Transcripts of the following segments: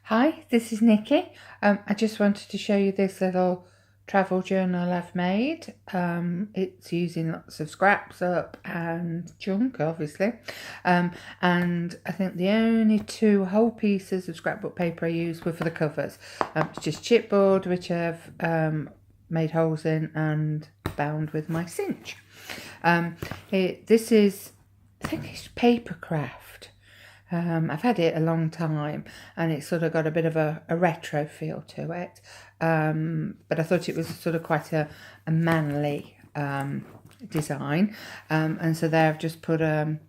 Hi, this is Nikki. I just wanted to show you this little travel journal I've made. It's using lots of scraps up and junk, obviously. And I think the only two whole pieces of scrapbook paper I used were for the covers. It's just chipboard, which I've made holes in and bound with my cinch. This is, I think it's paper craft. I've had it a long time and it's sort of got a bit of a retro feel to it, but I thought it was sort of quite a manly design, and so there I've just put a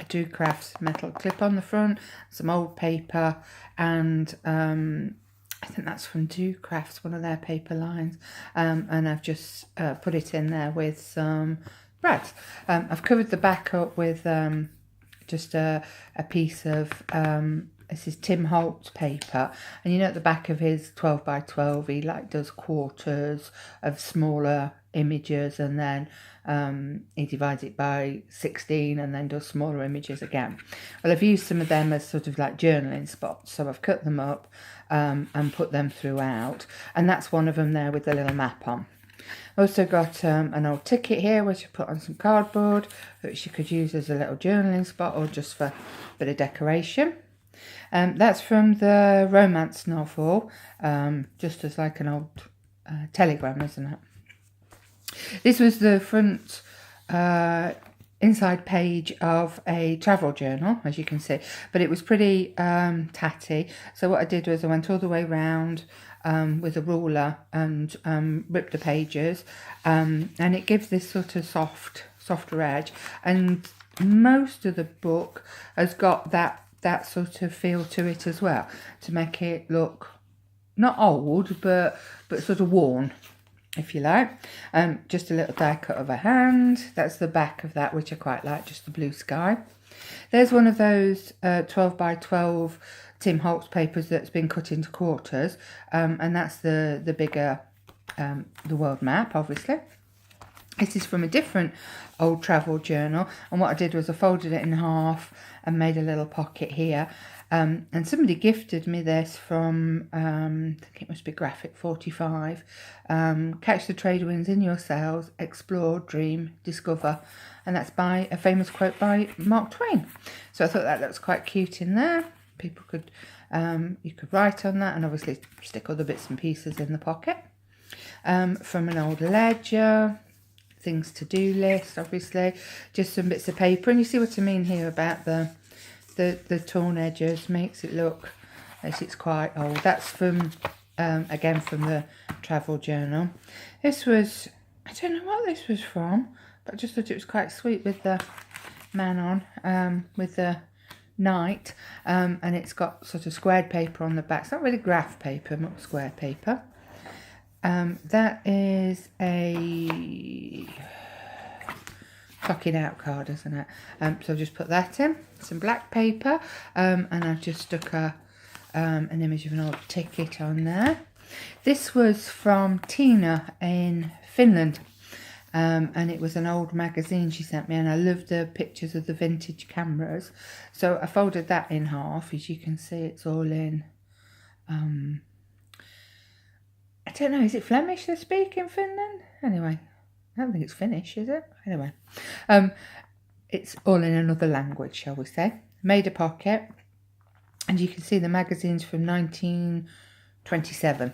Do Crafts metal clip on the front, some old paper, and I think that's from Do Crafts, one of their paper lines, and I've just put it in there with some brads. I've covered the back up with just a piece of this is Tim Holtz paper, and you know at the back of his 12 by 12 he does quarters of smaller images, and then he divides it by 16 and then does smaller images again. Well, I've used some of them as sort of like journaling spots, so I've cut them up and put them throughout, and that's one of them there with the little map on. Also got an old ticket here which I put on some cardboard, which you could use as a little journaling spot or just for a bit of decoration. That's from the romance novel, just as like an old telegram, isn't it? This was the front inside page of a travel journal, as you can see, but it was pretty tatty. So what I did was I went all the way round with a ruler and ripped the pages, and it gives this sort of softer edge, and most of the book has got that sort of feel to it as well, to make it look not old but sort of worn, if you like. Just a little die cut of a hand. That's the back of that, which I quite like, just the blue sky. There's one of those 12 by 12 Tim Holtz papers that's been cut into quarters, and that's the bigger the world map, obviously. This is from a different old travel journal, and what I did was I folded it in half and made a little pocket here. And somebody gifted me this from, I think it must be Graphic 45. Catch the trade winds in your sails, explore, dream, discover. And that's by a famous quote by Mark Twain. So I thought that looks quite cute in there. People could, you could write on that and obviously stick other bits and pieces in the pocket. From an old ledger, things to do list, obviously, just some bits of paper. And you see what I mean here about the torn edges, makes it look as it's quite old. That's from again from the travel journal. This was, I don't know what this was from, but I just thought it was quite sweet with the man on, with the knight, and it's got sort of squared paper on the back. It's not really graph paper, not square paper. That is a clocking out card, isn't it? So I've just put that in, some black paper, and I've just stuck an image of an old ticket on there. This was from Tina in Finland, and it was an old magazine she sent me, and I love the pictures of the vintage cameras. So I folded that in half. As you can see, it's all in, I don't know, is it Flemish they speak in Finland? Anyway, I don't think it's Finnish, is it? Anyway, it's all in another language, shall we say. Made a pocket, and you can see the magazine's from 1927.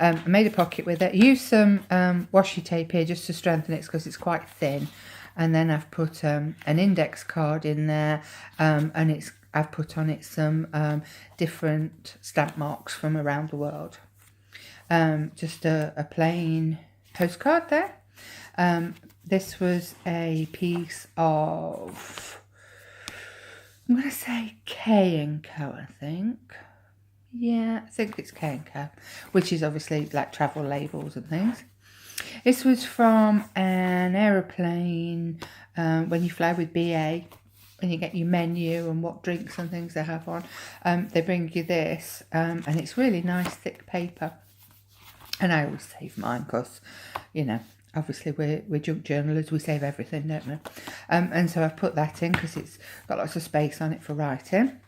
I made a pocket with it. Used some washi tape here just to strengthen it because it's quite thin. And then I've put an index card in there, and I've put on it some different stamp marks from around the world. Just a plain postcard there. This was a piece of, I'm going to say K&Co, I think. Yeah, I think it's K&Co, which is obviously like travel labels and things. This was from an aeroplane, when you fly with BA, when you get your menu and what drinks and things they have on. They bring you this, and it's really nice thick paper. And I always save mine because, you know, obviously we're junk journalers, we save everything, don't we? And so I've put that in because it's got lots of space on it for writing.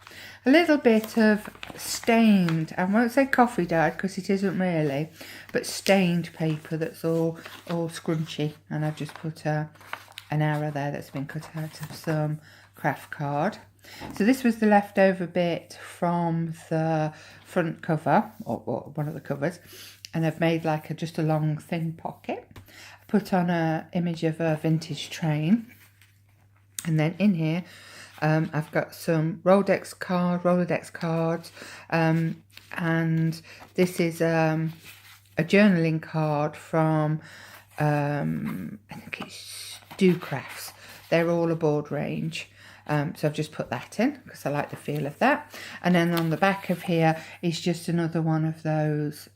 A little bit of stained, I won't say coffee dyed because it isn't really, but stained paper that's all scrunchy, and I've just put an arrow there that's been cut out of some craft card. So this was the leftover bit from the front cover, or one of the covers, and I've made like just a long thin pocket. I put on an image of a vintage train, and then in here I've got some Rolodex cards, and this is a journaling card from I think it's Do Crafts. They're all a board range. So I've just put that in because I like the feel of that. And then on the back of here is just another one of those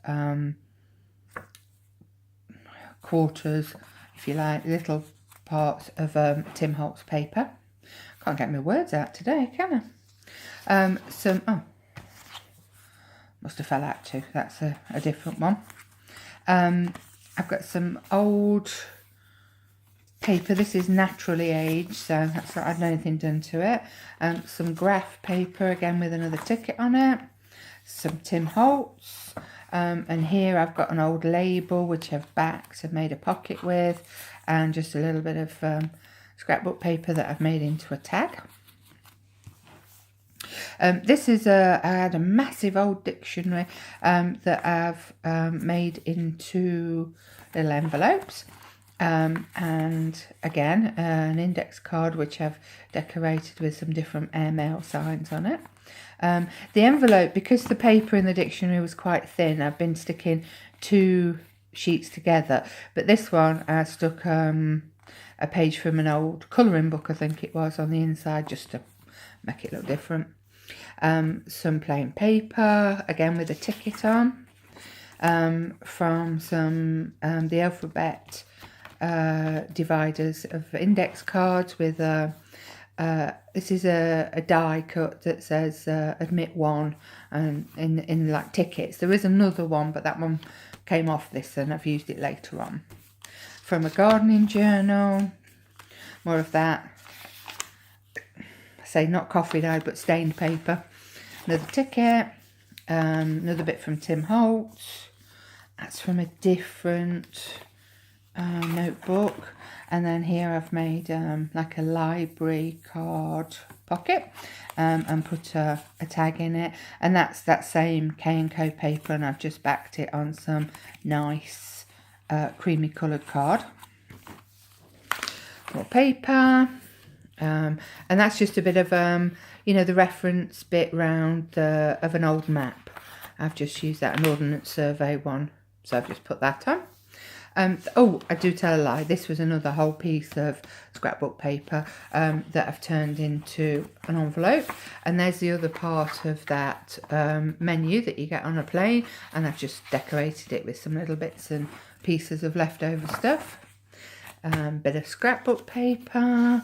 quarters, if you like, little parts of Tim Holtz paper. Can't get my words out today, can I? Must have fell out too. That's a different one. I've got some old paper. This is naturally aged, so that's not had anything done to it. Some graph paper, again with another ticket on it. Some Tim Holtz. And here I've got an old label which I've backed and made a pocket with, and just a little bit of scrapbook paper that I've made into a tag. This is I had a massive old dictionary that I've made into little envelopes. And again, an index card which I've decorated with some different airmail signs on it. The envelope, because the paper in the dictionary was quite thin, I've been sticking 2 sheets together. But this one, I stuck a page from an old colouring book, I think it was, on the inside, just to make it look different. Some plain paper, again with a ticket on, from some the alphabet dividers of index cards with this is a die cut that says admit 1, and in like tickets. There is another one, but that one came off this and I've used it later on. From a gardening journal, more of that, say not coffee dyed but stained paper. Another ticket, another bit from Tim Holtz. That's from a different notebook. And then here I've made like a library card pocket and put a tag in it, and that's that same K&Co paper, and I've just backed it on some nice creamy coloured card. More paper, and that's just a bit of you know, the reference bit round of an old map. I've just used that, an Ordnance Survey one, so I've just put that on. Oh, I do tell a lie. This was another whole piece of scrapbook paper that I've turned into an envelope. And there's the other part of that menu that you get on a plane. And I've just decorated it with some little bits and pieces of leftover stuff. Bit of scrapbook paper.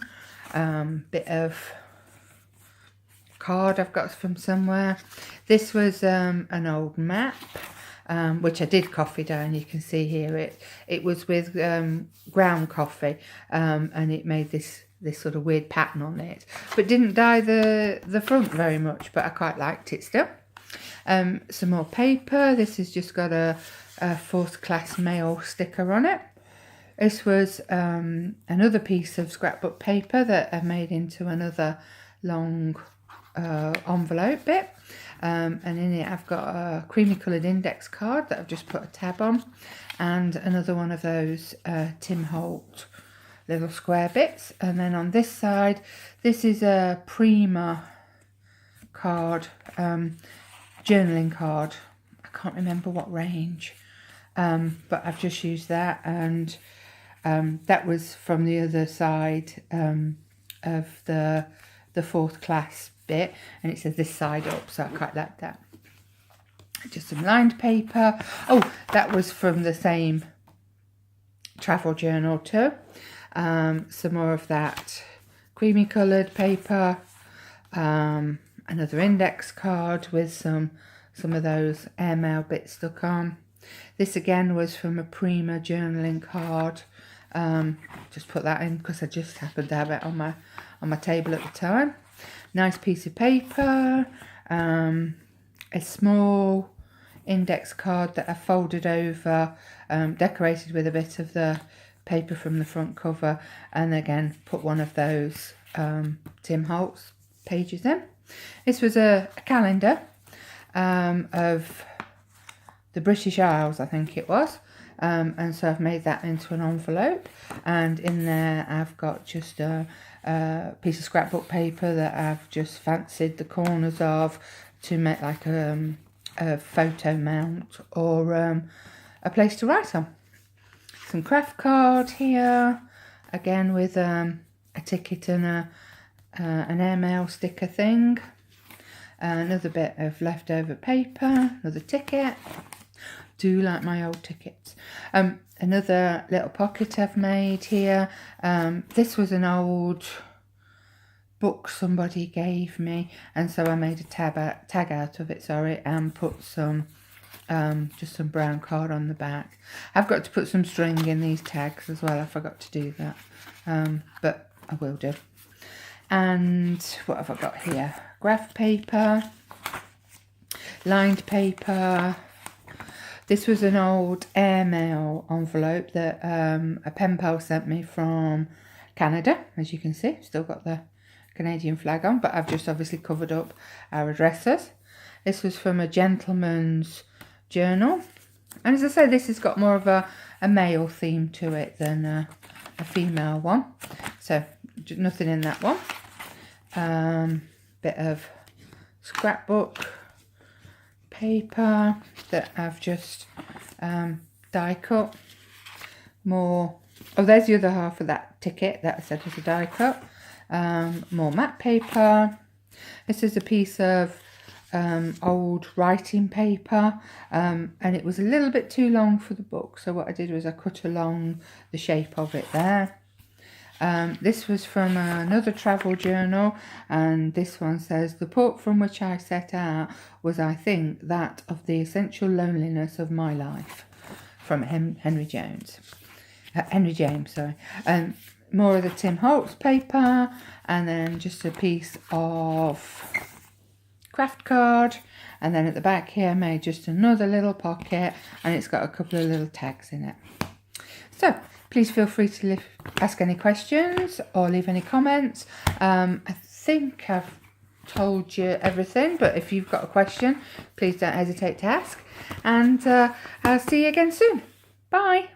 Bit of card I've got from somewhere. This was an old map. Which I did coffee down. You can see here it was with ground coffee, and it made this sort of weird pattern on it, but didn't dye the front very much, but I quite liked it still. Some more paper. This has just got a fourth class mail sticker on it. This was another piece of scrapbook paper that I made into another long envelope bit. And in it I've got a creamy coloured index card that I've just put a tab on, and another one of those Tim Holt little square bits. And then on this side, this is a Prima card, journaling card. I can't remember what range, but I've just used that, and that was from the other side of the fourth class bit, and it says this side up, so I quite like that. Just some lined paper. Oh, that was from the same travel journal too. Some more of that creamy coloured paper. Another index card with some of those airmail bits stuck on. This again was from a Prima journaling card. Just put that in because I just happened to have it on my table at the time. Nice piece of paper, a small index card that I folded over, decorated with a bit of the paper from the front cover, and again put one of those Tim Holtz pages in. This was a calendar of the British Isles, I think it was. And so I've made that into an envelope, and in there I've got just a piece of scrapbook paper that I've just fancied the corners of to make like a photo mount or a place to write on. Some craft card here, again with a ticket and an airmail sticker thing. Another bit of leftover paper, another ticket. Do like my old tickets. Another little pocket I've made here. This was an old book somebody gave me, and so I made a tag out of it, and put some just some brown card on the back. I've got to put some string in these tags as well. I forgot to do that, but I will do. And what have I got here? Graph paper, lined paper. This was an old airmail envelope that a pen pal sent me from Canada, as you can see. Still got the Canadian flag on, but I've just obviously covered up our addresses. This was from a gentleman's journal. And as I say, this has got more of a male theme to it than a female one. So nothing in that one. Bit of scrapbook paper that I've just die cut. More, oh, there's the other half of that ticket that I said was a die cut. More matte paper. This is a piece of old writing paper, and it was a little bit too long for the book, so what I did was I cut along the shape of it there. This was from another travel journal, and this one says, the port from which I set out was, I think, that of the essential loneliness of my life, from Henry James, sorry. More of the Tim Holtz paper, and then just a piece of craft card, and then at the back here I made just another little pocket, and it's got a couple of little tags in it. So please feel free to ask any questions or leave any comments. I think I've told you everything, but if you've got a question, please don't hesitate to ask. And I'll see you again soon. Bye.